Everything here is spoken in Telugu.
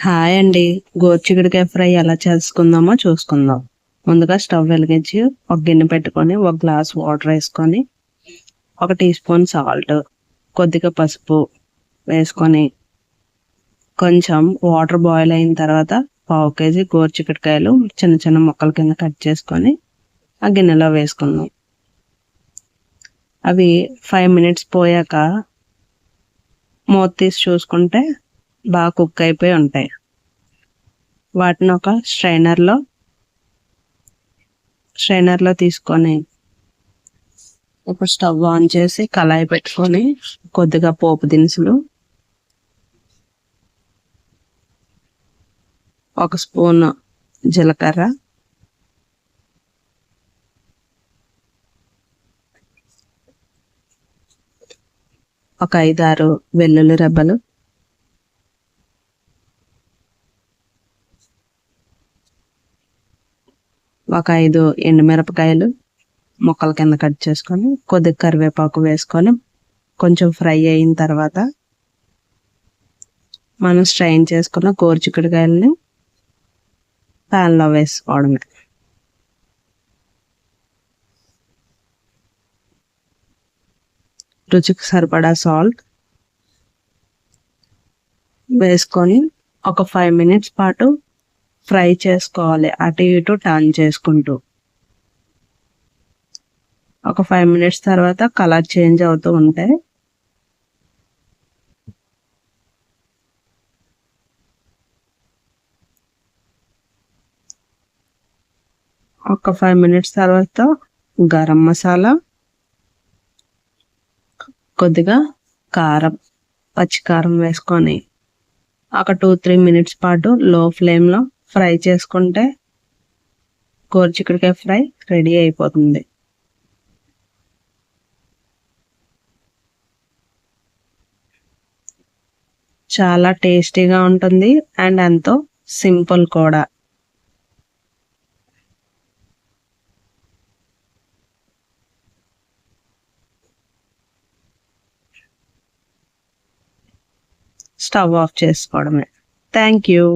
హాయ్ అండి. గోరుచిక్కుడుకాయ ఫ్రై ఎలా చేసుకుందామో చూసుకుందాం. ముందుగా స్టవ్ వెలిగించి ఒక గిన్నె పెట్టుకొని ఒక గ్లాస్ వాటర్ వేసుకొని 1 టీ స్పూన్ సాల్ట్, కొద్దిగా పసుపు వేసుకొని కొంచెం వాటర్ బాయిల్ అయిన తర్వాత 1/2 కేజీ గోరుచిక్కుడుకాయలు చిన్న చిన్న ముక్కల కింద కట్ చేసుకొని ఆ గిన్నెలో వేసుకుందాం. అవి 5 మినిట్స్ పోయాక మూత తీసి చూసుకుంటే బాగా కుక్ అయిపోయి ఉంటాయి. వాటిని ఒక స్ట్రైనర్లో తీసుకొని ఇప్పుడు స్టవ్ ఆన్ చేసి కళాయి పెట్టుకొని కొద్దిగా పోపు దినుసులు, 1 స్పూన్ జీలకర్ర, ఒక 5-6 వెల్లుల్లి రెబ్బలు, ఒక 5 ఎండుమిరపకాయలు ముక్కల కింద కట్ చేసుకొని కొద్దిగా కరివేపాకు వేసుకొని కొంచెం ఫ్రై అయిన తర్వాత మనం స్ట్రైన్ చేసుకున్న గోరుచిక్కుడుకాయలని ప్యాన్లో వేసుకోవడమే. రుచికి సరిపడా సాల్ట్ వేసుకొని ఒక 5 మినిట్స్ పాటు ఫ్రై చేసుకోవాలి, అటు ఇటు టర్న్ చేసుకుంటూ. ఒక 5 మినిట్స్ తర్వాత కలర్ చేంజ్ అవుతూ ఉంటాయి. ఒక 5 మినిట్స్ తర్వాత గరం మసాలా, కొద్దిగా కారం, పచ్చికారం వేసుకొని ఒక 2-3 మినిట్స్ పాటు లో ఫ్లేమ్లో ఫ్రై చేసుకుంటే గోరుచిక్కుడుకాయ ఫ్రై రెడీ అయిపోతుంది. చాలా టేస్టీగా ఉంటుంది అండ్ ఎంతో సింపుల్ కూడా. స్టవ్ ఆఫ్ చేసుకోవడమే. Thank you.